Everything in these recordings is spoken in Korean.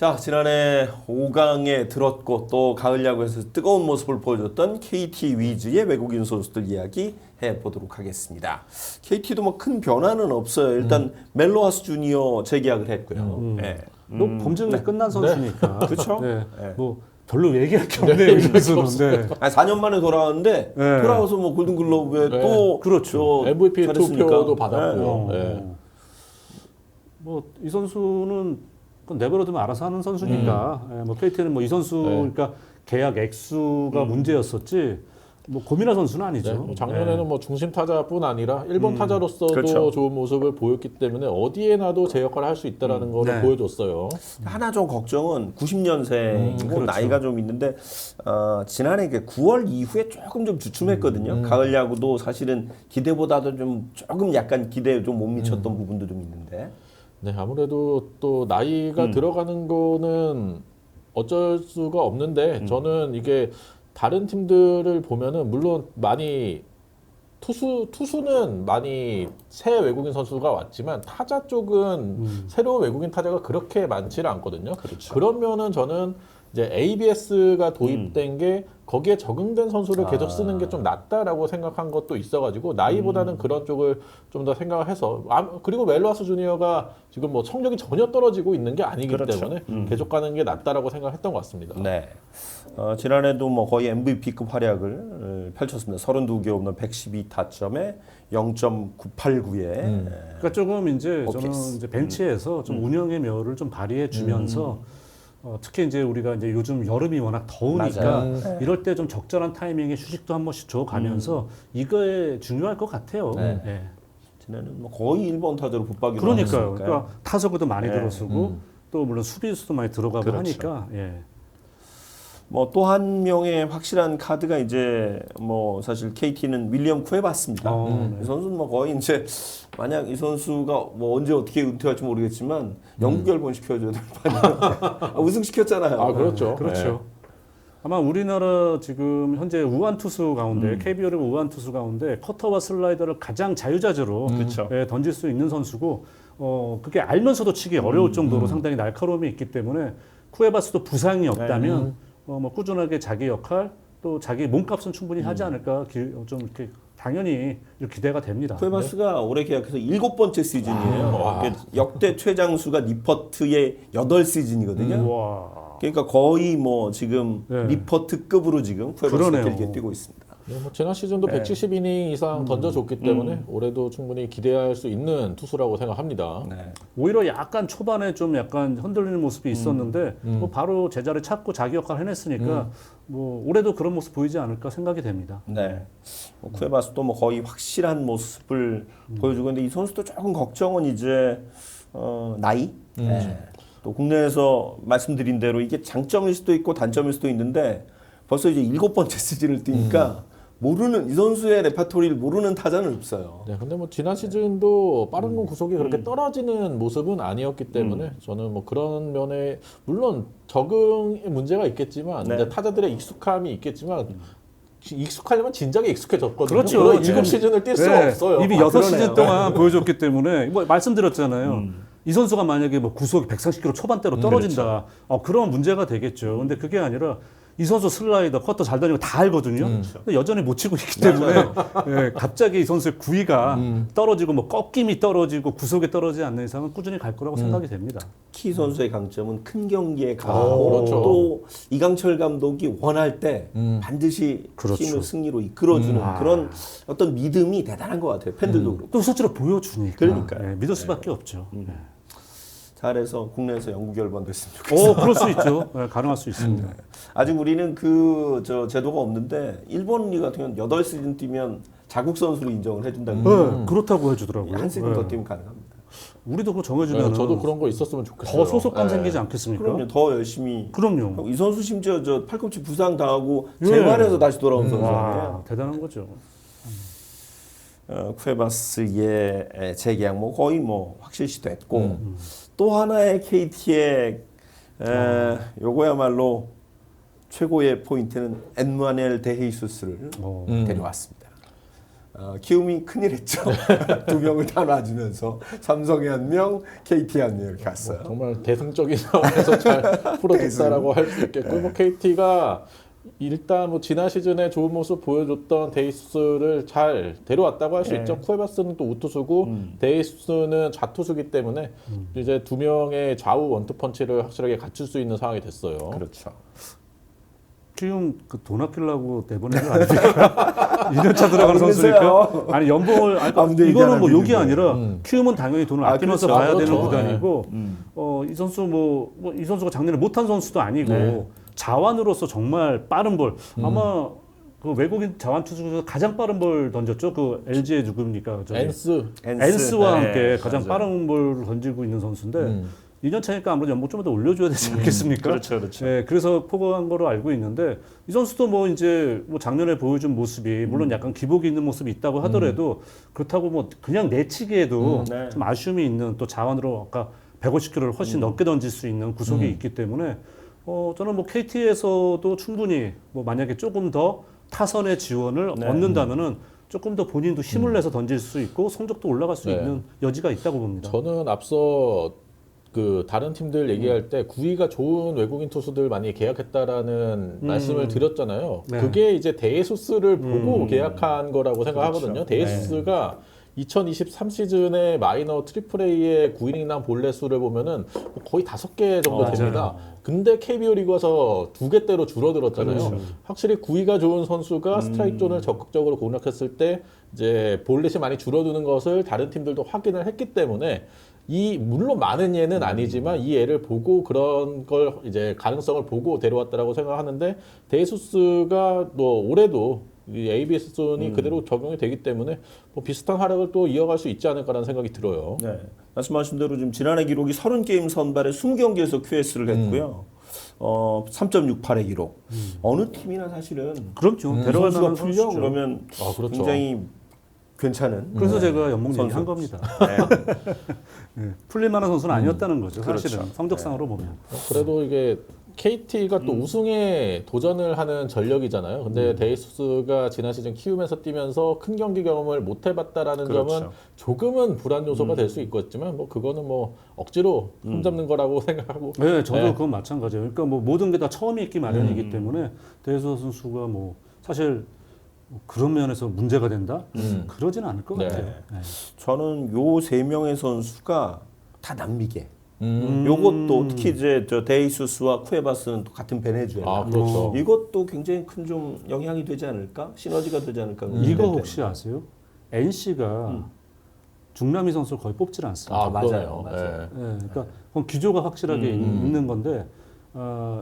자, 지난해 5강에 들었고 또 가을 야구에서 뜨거운 모습을 보여줬던 KT 위즈의 외국인 선수들 이야기 해보도록 하겠습니다. KT도 뭐 큰 변화는 없어요. 일단 멜로하스 주니어 재계약을 했고요. 네. 또 범증이 끝난 선수니까. 그렇죠. 네. 네. 뭐 별로 얘기할 게 없네요. 이 선수는. 네. 아니, 4년 만에 돌아왔는데 네. 돌아와서 뭐 골든글러브에 네. 또 그렇죠. MVP 잘했으니까. 투표도 받았고요. 네. 네. 뭐 이 선수는 그건 내버려두면 알아서 하는 선수니까. 예, 뭐 KT는 뭐 이 선수 네. 그러니까 계약 액수가 문제였었지. 뭐 고민할 선수는 아니죠. 네, 뭐 작년에는 뭐 중심 타자뿐 아니라 일본 타자로서도 그렇죠. 좋은 모습을 보였기 때문에 어디에 나도 제 역할을 할 수 있다라는 거를 네. 보여줬어요. 하나 좀 걱정은 90년생이고 그렇죠. 나이가 좀 있는데 지난해 9월 이후에 조금 좀 주춤했거든요. 가을 야구도 사실은 기대보다도 좀 조금 약간 기대에 좀 못 미쳤던 부분도 좀 있는데. 네, 아무래도 또 나이가 들어가는 거는 어쩔 수가 없는데 저는 이게 다른 팀들을 보면은 물론 많이 투수는 많이 새 외국인 선수가 왔지만 타자 쪽은 새로운 외국인 타자가 그렇게 많지는 않거든요. 그렇죠. 그러면은 저는 이제 ABS가 도입된 게 거기에 적응된 선수를 계속 쓰는 게 좀 낫다라고 생각한 것도 있어가지고 나이보다는 그런 쪽을 좀 더 생각을 해서 그리고 멜로하스 주니어가 지금 뭐 성적이 전혀 떨어지고 있는 게 아니기 그렇죠. 때문에 계속 가는 게 낫다라고 생각했던 것 같습니다. 네. 지난해도 뭐 거의 MVP급 활약을 펼쳤습니다. 32개 없는 112타점에 0.989에 그러니까 조금 이제 저는 오케이. 이제 벤치에서 좀 운영의 묘를 좀 발휘해 주면서 특히 이제 우리가 이제 요즘 여름이 워낙 더우니까 맞아요. 이럴 때 좀 적절한 타이밍에 휴식도 한 번씩 줘가면서 이거에 중요할 것 같아요. 네. 예. 지난해는 뭐 거의 1번 타자로 붙박이로 그러니까요. 나왔으니까요. 그러니까 타석에도 많이 네. 들어서고 또 물론 수비수도 많이 들어가고 그렇죠. 하니까 예. 뭐 또 한 명의 확실한 카드가 이제 뭐 사실 KT는 윌리엄 쿠에바스입니다. 이 선수는 뭐 거의 이제 만약 이 선수가 뭐 언제 어떻게 은퇴할지 모르겠지만 영국 결번 시켜줘야 될 판이에요. 우승 시켰잖아요. 아 그렇죠. 그렇죠. 아마 우리나라 지금 현재 우완 투수 가운데 KBO 리그 우완 투수 가운데 커터와 슬라이더를 가장 자유자재로 그렇죠. 예, 던질 수 있는 선수고 그게 알면서도 치기 어려울 정도로 상당히 날카로움이 있기 때문에 쿠에바스도 부상이 없다면 뭐 꾸준하게 자기 역할 또 자기 몸값은 충분히 하지 않을까 좀 이렇게 당연히 기대가 됩니다. 쿠에바스가 올해 계약해서 7번째 시즌이에요. 역대 최장수가 니퍼트의 8시즌이거든요. 와. 그러니까 거의 뭐 지금 네. 리퍼트급으로 지금 쿠에바스가 그러네요. 길게 뛰고 있습니다. 네, 뭐 지난 시즌도 170이닝 이상 던져줬기 때문에 올해도 충분히 기대할 수 있는 투수라고 생각합니다. 네. 오히려 약간 초반에 좀 약간 흔들리는 모습이 있었는데 뭐 바로 제자리 찾고 자기 역할 해냈으니까 뭐 올해도 그런 모습 보이지 않을까 생각이 됩니다. 네. 뭐 쿠에바스도 뭐 거의 확실한 모습을 보여주고 있는데 이 선수도 조금 걱정은 이제 나이. 네. 또 국내에서 말씀드린 대로 이게 장점일 수도 있고 단점일 수도 있는데 벌써 이제 7번째 시즌을 뛰니까 모르는 이 선수의 레파토리를 모르는 타자는 없어요. 네, 근데 뭐 지난 시즌도 빠른 공 구속이 그렇게 떨어지는 모습은 아니었기 때문에 저는 뭐 그런 면에 물론 적응의 문제가 있겠지만 네. 이제 타자들의 익숙함이 있겠지만 익숙하려면 진작에 익숙해졌거든요. 그렇죠. 그런 7시즌을 뛸 수가 없어요. 이미 아, 6시즌 그러네요. 동안 보여줬기 때문에 뭐 말씀드렸잖아요. 이 선수가 만약에 뭐 구속이 130km 초반대로 떨어진다. 그런 문제가 되겠죠. 근데 그게 아니라 이 선수 슬라이더, 커터 잘 던지고 다 알거든요. 근데 여전히 못 치고 있기 때문에 예, 갑자기 이 선수의 구위가 떨어지고 뭐 꺾임이 떨어지고 구속에 떨어지지 않는 이상은 꾸준히 갈 거라고 생각이 됩니다. 키 선수의 강점은 큰 경기에 강하고 그렇죠. 또 이강철 감독이 원할 때 반드시 그렇죠. 팀을 승리로 이끌어주는 그런 어떤 믿음이 대단한 것 같아요. 팬들도 그렇고. 또 실제로 보여주니까 그러니까요. 예, 믿을 수밖에 없죠. 잘해서 국내에서 영구 결번 됐으면 좋겠어요. 그럴 수 있죠. 예, 가능할 수 있습니다. 아직 우리는 그 제도가 없는데 일본 리그 같은 경우는 8시즌 뛰면 자국 선수로 인정을 해준다는 거예요. 그렇다고 해주더라고요. 한 시즌 예. 더 뛰면 가능합니다. 우리도 그거 정해주면 네, 저도 그런 거 있었으면 좋겠어요. 더 소속감 네. 생기지 않겠습니까? 그럼요. 더 열심히. 그럼요. 이 선수 심지어 팔꿈치 부상 당하고 예. 재활해서 다시 돌아온 선수예요. 와, 대단한 거죠. 쿠에바스의 재계약 뭐 거의 뭐 확실시 됐고 또 하나의 KT의 요거야말로 최고의 포인트는 엔마넬 데헤이수스를 데려왔습니다. 키움이 큰일 했죠. 두 명을 다 놔주면서 삼성에 한 명, KT에 한 명 이렇게 갔어요. 정말 대승적인 상황에서 잘 풀어줬다라고 할 수 있겠고 뭐 KT가 일단 뭐 지난 시즌에 좋은 모습 보여줬던 데이수스를 잘 데려왔다고 할 수 있죠. 쿠에바스는 또 우투수고 데이수스는 좌투수기 때문에 이제 두 명의 좌우 원투펀치를 확실하게 갖출 수 있는 상황이 됐어요. 그렇죠. 키움 돈 아끼려고 내보낸 거 아닙니까? 2년차 들어가는 선수니까. 아니 연봉을 아무도 얘기 이거는 안 뭐 욕이 하는데. 아니라 키움은 당연히 돈을 아끼면서 그렇죠. 봐야 그렇죠. 되는 구단이고 네. 이 선수 이 선수가 작년에 못한 선수도 아니고 네. 자완으로서 정말 빠른 볼 아마 그 외국인 자완 투수 중에서 가장 빠른 볼 던졌죠. 그 LG의 누굽니까? 엔스와 함께 가장 빠른 볼을 던지고 있는 선수인데 2년 차니까 아무래도 연봉 좀 더 올려줘야 되지 않겠습니까? 그렇죠. 네, 그래서 포고한 거로 알고 있는데 이 선수도 뭐 이제 뭐 작년에 보여준 모습이 물론 약간 기복이 있는 모습이 있다고 하더라도 그렇다고 뭐 그냥 내치기에도 네. 좀 아쉬움이 있는 또 자원으로 아까 150km를 훨씬 넘게 던질 수 있는 구속이 있기 때문에 저는 뭐 KT에서도 충분히 뭐 만약에 조금 더 타선의 지원을 얻는다면은 조금 더 본인도 힘을 내서 던질 수 있고 성적도 올라갈 수 네. 있는 여지가 있다고 봅니다. 저는 앞서 그 다른 팀들 얘기할 때 구위가 좋은 외국인 투수들 많이 계약했다라는 말씀을 드렸잖아요. 네. 그게 이제 데이수스를 보고 계약한 거라고 생각하거든요. 그렇죠. 데이수스가 2023 시즌에 마이너 트리플 A의 9이닝 볼넷 수를 보면은 거의 5개 정도 맞아요. 됩니다. 근데 KBO 리그 와서 2개대로 줄어들었잖아요. 그렇죠. 확실히 구위가 좋은 선수가 스트라이크 존을 적극적으로 공략했을 때 이제 볼넷이 많이 줄어드는 것을 다른 팀들도 확인을 했기 때문에 물론 많은 예는 아니지만 이 예를 보고 그런 걸 이제 가능성을 보고 데려왔다라고 생각하는데 데이수스가 뭐 올해도 이 ABS 존이 그대로 적용이 되기 때문에 뭐 비슷한 활약을 또 이어갈 수 있지 않을까라는 생각이 들어요. 네. 말씀하신 대로 지금 지난해 기록이 30게임 선발에 20경기에서 QS를 했고요. 3.68의 기록. 어느 팀이나 사실은 그럼요. 선수가 데려갈 만한 풀려 선수죠. 그러면 그렇죠. 굉장히 괜찮은. 그래서 제가 연봉 선수. 얘기한 겁니다. 네. 네, 풀릴 만한 선수는 아니었다는 거죠. 사실은 그렇죠. 성적상으로 보면. 그래도 이게 KT가 또 우승에 도전을 하는 전력이잖아요. 근데 데이수스가 지난 시즌 키움에서 뛰면서 큰 경기 경험을 못 해봤다라는 그렇죠. 점은 조금은 불안 요소가 될 수 있겠지만 뭐 그거는 뭐 억지로 손잡는 거라고 생각하고. 네, 저도 네. 그건 마찬가지예요. 그러니까 뭐 모든 게 다 처음이 있기 마련이기 때문에 대수 선수가 뭐 사실 그런 면에서 문제가 된다? 그러지는 않을 것 네. 같아요. 네. 저는 요 3명의 선수가 다 남미계. 음. 요것도 특히 이제 저 데이수스와 쿠에바스는 또 같은 베네수엘라. 아, 그렇죠. 이것도 굉장히 큰 좀 영향이 되지 않을까? 시너지가 되지 않을까? 이거 혹시 아세요? NC가 중남미 선수를 거의 뽑질 않습니다. 맞아요. 네. 네, 그러니까 그건 기조가 확실하게 있는 건데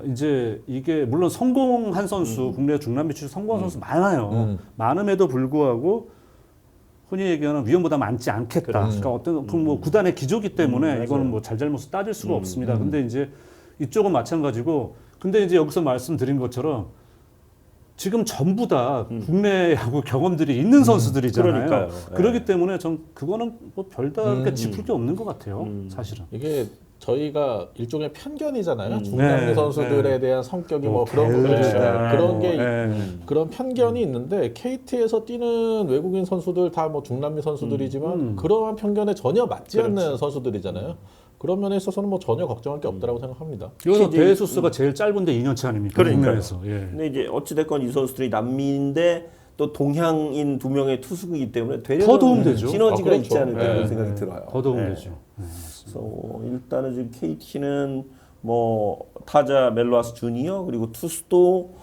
이제 이게 물론 성공한 선수 국내 중남미 출신 성공한 선수 많아요. 많음에도 불구하고 흔히 얘기하는 위험보다 많지 않겠다. 그러니까 어떤 뭐 구단의 기조기 때문에 이거는 뭐 잘잘못을 따질 수가 없습니다. 근데 이제 이쪽은 마찬가지고 근데 이제 여기서 말씀드린 것처럼 지금 전부 다 국내 야구 경험들이 있는 선수들이잖아요. 그러니까요. 그렇기 때문에 전 그거는 뭐 별다르게 짚을 게 없는 것 같아요. 사실은. 이게 저희가 일종의 편견이잖아요. 중남미 네, 선수들에 대한 성격이 뭐 그런 거 게으르다. 그런 게 네. 그런 편견이 있는데 KT에서 뛰는 외국인 선수들 다 뭐 중남미 선수들이지만 그러한 편견에 전혀 맞지 않는 선수들이잖아요. 그런 면에 있어서는 뭐 전혀 걱정할 게 없다라고 생각합니다. 여기서 데이수스가 제일 짧은데 2년치 아닙니까? 그러니까요. 국내에서. 예. 근데 이제 어찌됐건 이 선수들이 남미인데 또 동양인 2명의 투수이기 때문에 되려 더 도움되죠. 시너지가 그렇죠. 있지 않을까 네. 그런 생각이 들어요. 더 도움되죠. 네. 그래서 일단은 지금 KT는 뭐 타자 멜로아스 주니어 그리고 투수도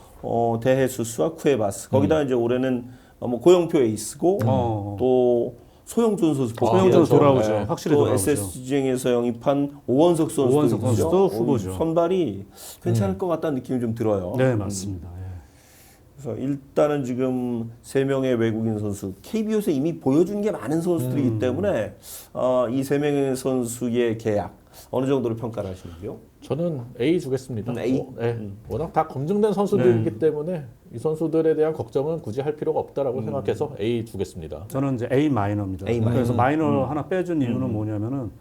데헤수스와 쿠에바스 거기다 이제 올해는 뭐 고영표 에이스고 또 소영준 선수 소영준 그렇죠. 돌아오죠. 네. 확실히 또 돌아오죠. SSG에서 영입한 오원석 선수도, 오원석 선수도 있죠. 후보죠. 선발이 괜찮을 것 같다는 느낌이 좀 들어요. 네, 맞습니다. 예. 그래서 일단은 지금 3명의 외국인 선수 KBO에서 이미 보여준 게 많은 선수들이기 때문에 이 3명의 선수의 계약 어느 정도로 평가를 하시는지요? 저는 A 주겠습니다. A? 워낙 다 검증된 선수들이기 때문에 이 선수들에 대한 걱정은 굳이 할 필요가 없다라고 생각해서 A 주겠습니다. 저는 이제 A 마이너입니다. A 마이너. 그래서 마이너 하나 빼준 이유는 뭐냐면은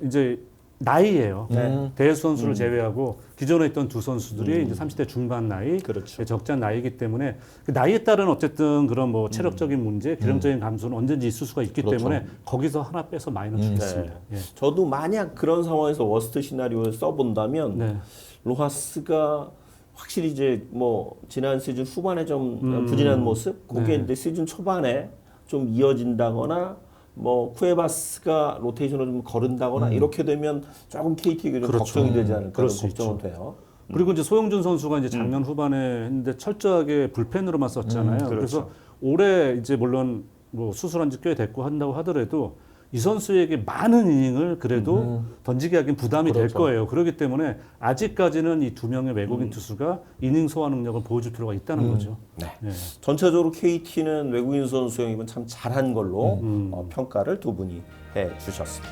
이제 나이예요. 네. 대혜수 선수를 제외하고 기존에 있던 두 선수들이 이제 30대 중반 나이, 그렇죠. 적잖은 나이이기 때문에 그 나이에 따른 어쨌든 그런 뭐 체력적인 문제, 기량적인 감소는 언제든지 있을 수가 있기 그렇죠. 때문에 거기서 하나 빼서 마이너스 주겠습니다. 예. 저도 만약 그런 상황에서 워스트 시나리오를 써본다면 네. 로하스가 확실히 이제 뭐 지난 시즌 후반에 좀 부진한 모습, 그게 네. 이제 시즌 초반에 좀 이어진다거나 뭐 쿠에바스가 로테이션을 좀 거른다거나 이렇게 되면 조금 KT가 좀 그렇죠. 걱정이 되지 않을까 그럴 그런 수 걱정은 있죠. 돼요. 그리고 이제 소영준 선수가 이제 작년 후반에 했는데 철저하게 불펜으로만 썼잖아요. 그렇죠. 그래서 올해 이제 물론 뭐 수술한 지 꽤 됐고 한다고 하더라도 이 선수에게 많은 이닝을 그래도 던지게 하긴 부담이 될 그렇죠. 거예요. 그렇기 때문에 아직까지는 이 두 명의 외국인 투수가 이닝 소화 능력을 보여줄 필요가 있다는 거죠. 네. 네. 전체적으로 KT는 외국인 선수 영입은 참 잘한 걸로 평가를 두 분이 해 주셨습니다.